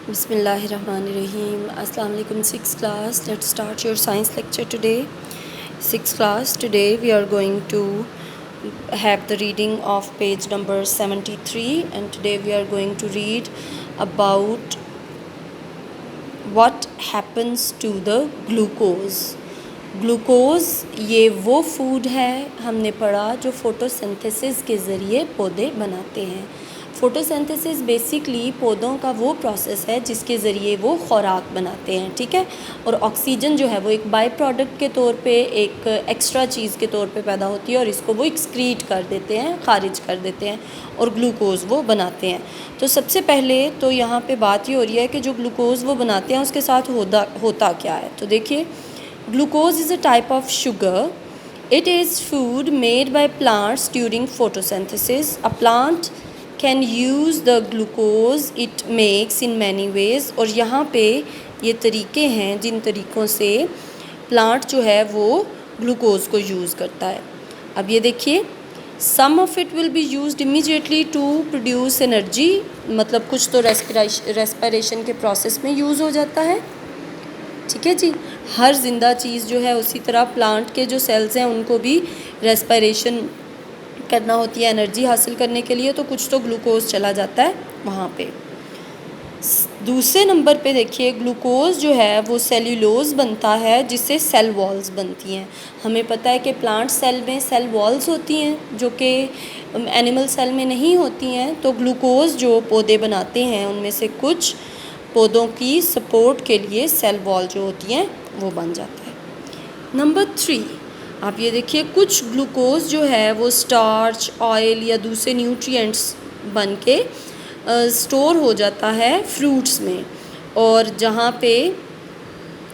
Bismillahirrahmanirrahim. Assalamu alaikum, 6th class. Let's start your science lecture today. 6th class, today we are going to have the reading of page number 73, and today we are going to read about what happens to the glucose. Glucose ये वो food है, हमने पढ़ा, जो photosynthesis के ज़रिए पौधे बनाते हैं। फ़ोटोसिंथेसिस बेसिकली पौधों का वो प्रोसेस है जिसके ज़रिए वो खुराक बनाते हैं, ठीक है। और ऑक्सीजन जो है वो एक बाय प्रोडक्ट के तौर पे, एक एक्स्ट्रा चीज़ के तौर पे पैदा होती है और इसको वो एक्सक्रीट कर देते हैं, खारिज कर देते हैं और ग्लूकोज़ वो बनाते हैं। तो सबसे पहले तो यहाँ पे बात ये हो रही है कि जो ग्लूकोज़ वो बनाते हैं उसके साथ होता क्या है। तो देखिए, glucose is a type of sugar. It is food made by plants during photosynthesis. A plant can use the glucose it makes in many ways. और यहाँ पे ये तरीके हैं जिन तरीक़ों से प्लांट जो है वो ग्लूकोज़ को यूज़ करता है। अब ये देखिए, some of it will be used immediately to produce energy, मतलब कुछ तो रेस्पिरेशन के प्रोसेस में यूज़ हो जाता है, ठीक है जी। हर जिंदा चीज़ जो है उसी तरह प्लांट के जो सेल्स हैं उनको भी रेस्पिरेशन करना होती है एनर्जी हासिल करने के लिए, तो कुछ तो ग्लूकोज चला जाता है वहाँ पे। दूसरे नंबर पे देखिए, ग्लूकोज जो है वो सेल्यूलोज बनता है जिससे सेल वॉल्स बनती हैं। हमें पता है कि प्लांट सेल में सेल वॉल्स होती हैं जो कि एनिमल सेल में नहीं होती हैं। तो ग्लूकोज जो पौधे बनाते हैं उनमें से कुछ पौधों की सपोर्ट के लिए सेल वॉल जो होती हैं वो बन जाता है। नंबर 3, आप ये देखिए, कुछ ग्लूकोज जो है वो स्टार्च, ऑयल या दूसरे न्यूट्रिएंट्स बन के स्टोर हो जाता है फ्रूट्स में, और जहाँ पे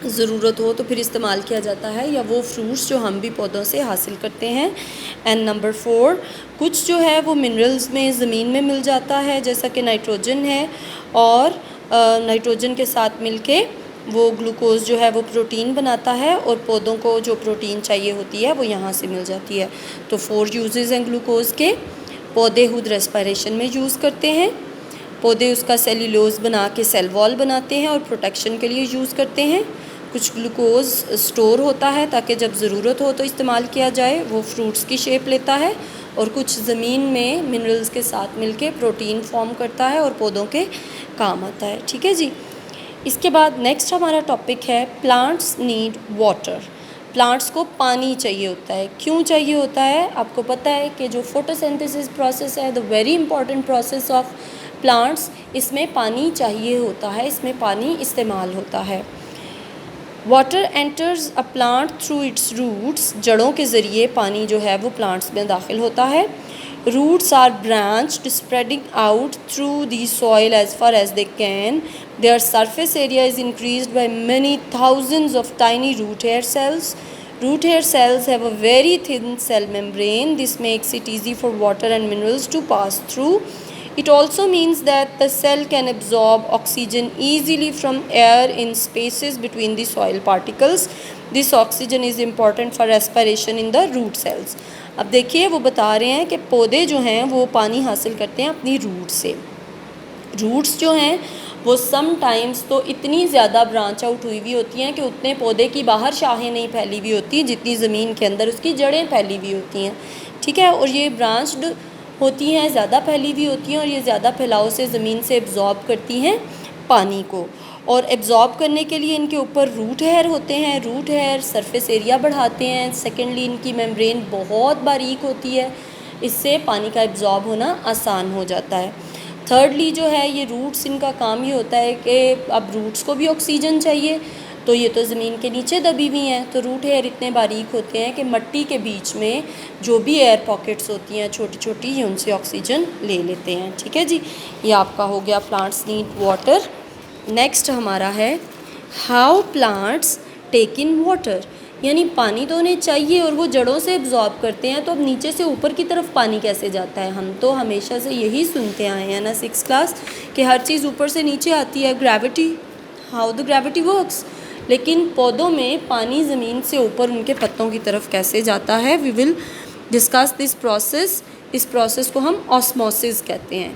ज़रूरत हो तो फिर इस्तेमाल किया जाता है, या वो फ्रूट्स जो हम भी पौधों से हासिल करते हैं। एंड नंबर 4, कुछ जो है वो मिनरल्स में ज़मीन में मिल जाता है, जैसा कि नाइट्रोजन है, और नाइट्रोजन के साथ मिलके वो ग्लूकोज जो है वो प्रोटीन बनाता है, और पौधों को जो प्रोटीन चाहिए होती है वो यहाँ से मिल जाती है। तो 4 यूजेस हैं ग्लूकोज के। पौधे खुद रेस्पिरेशन में यूज़ करते हैं, पौधे उसका सेल्यूलोज बना के सेल वॉल बनाते हैं और प्रोटेक्शन के लिए यूज़ करते हैं। कुछ ग्लूकोज स्टोर होता है ताकि जब ज़रूरत हो तो इस्तेमाल किया जाए, वो फ्रूट्स की शेप लेता है, और कुछ ज़मीन में मिनरल्स के साथ मिलके प्रोटीन फॉर्म करता है और पौधों के काम आता है, ठीक है जी। इसके बाद नेक्स्ट हमारा टॉपिक है प्लांट्स नीड वाटर। प्लांट्स को पानी चाहिए होता है। क्यों चाहिए होता है? आपको पता है कि जो फोटोसिंथेसिस प्रोसेस है, the very important process of plants, इसमें पानी चाहिए होता है, इसमें पानी इस्तेमाल होता है। Water enters a plant through its roots, जड़ों के ज़रिए पानी जो है वो प्लांट्स में दाखिल होता है। Roots are branched, spreading out through the soil as far as they can. Their surface area is increased by many thousands of tiny root hair cells. Root hair cells have a very thin cell membrane. This makes it easy for water and minerals to pass through. It also means that the cell can absorb oxygen easily from air in spaces between the soil particles. This oxygen is important for respiration in the root cells. अब देखिए, वो बता रहे हैं कि पौधे जो हैं वो पानी हासिल करते हैं अपनी रूट से। रूट्स जो हैं वो सम टाइम्स तो इतनी ज़्यादा ब्रांच आउट हुई हुई होती हैं कि उतने पौधे की बाहर शाखें नहीं फैली हुई होती जितनी ज़मीन के अंदर उसकी जड़ें फैली हुई होती हैं, ठीक है। और ये ब्रांच्ड होती हैं, ज़्यादा फैली हुई होती हैं, और ये ज़्यादा फैलाव से ज़मीन से एब्जॉर्ब करती हैं पानी को, और एब्जॉर्ब करने के लिए इनके ऊपर रूट हेयर होते हैं। रूट हेयर सरफेस एरिया बढ़ाते हैं। सेकेंडली, इनकी मेम्ब्रेन बहुत बारीक होती है, इससे पानी का एब्जॉर्ब होना आसान हो जाता है। थर्डली जो है, ये रूट्स, इनका काम ये होता है कि अब रूट्स को भी ऑक्सीजन चाहिए, तो ये तो ज़मीन के नीचे दबी हुई हैं, तो रूट हेयर इतने बारीक होते हैं कि मिट्टी के बीच में जो भी एयर पॉकेट्स होती हैं छोटी छोटी, ये उनसे ऑक्सीजन ले लेते हैं, ठीक है जी। ये आपका हो गया प्लांट्स नीड वाटर। नेक्स्ट हमारा है how plants take in water, यानी पानी तो उन्हें चाहिए और वो जड़ों से एब्जॉर्ब करते हैं, तो अब नीचे से ऊपर की तरफ पानी कैसे जाता है? हम तो हमेशा से यही सुनते आए हैं ना 6th क्लास, कि हर चीज़ ऊपर से नीचे आती है, gravity, how the gravity works. लेकिन पौधों में पानी ज़मीन से ऊपर उनके पत्तों की तरफ कैसे जाता है? We will discuss this process. इस प्रोसेस को हम ऑस्मोसिस कहते हैं।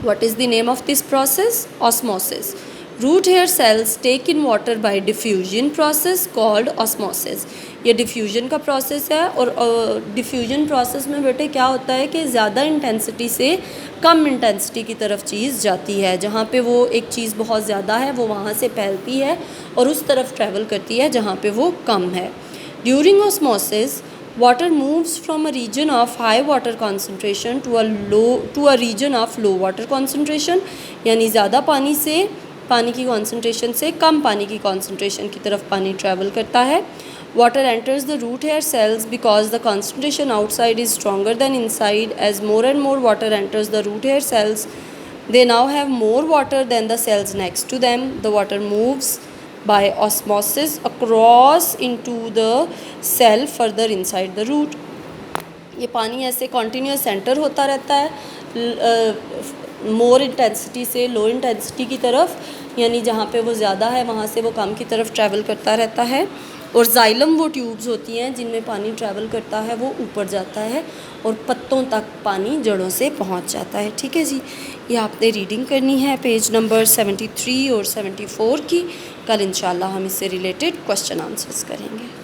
What is the name of this process? Osmosis. Root hair cells take in water by diffusion process called osmosis. ये डिफ्यूजन का प्रोसेस है और डिफ्यूजन प्रोसेस में बेटे क्या होता है कि ज़्यादा इंटेंसिटी से कम इंटेंसिटी की तरफ चीज़ जाती है। जहाँ पे वो एक चीज़ बहुत ज़्यादा है वो वहाँ से फैलती है और उस तरफ ट्रैवल करती है जहाँ पे वो कम है। During osmosis water moves from a region of high water concentration to a region of low water concentration, यानी ज़्यादा पानी की कॉन्सेंट्रेशन से कम पानी की कॉन्सेंट्रेशन की तरफ पानी ट्रैवल करता है। Water enters the root hair cells because the concentration outside is stronger than inside. As more and more water enters the root hair cells, they now have more water than the cells next to them. The water moves by osmosis across into the cell further inside the root. ये पानी ऐसे continuous enter होता रहता है मोर intensity से low intensity की तरफ, यानी जहाँ पे वो ज़्यादा है वहाँ से वो कम की तरफ ट्रैवल करता रहता है। और जाइलम वो ट्यूब्स होती हैं जिनमें पानी ट्रैवल करता है, वो ऊपर जाता है और पत्तों तक पानी जड़ों से पहुँच जाता है। ठीक है जी, ये आपने रीडिंग करनी है पेज नंबर 73 और 74 की। कल इंशाल्लाह हम इससे रिलेटेड क्वेश्चन आंसर्स करेंगे।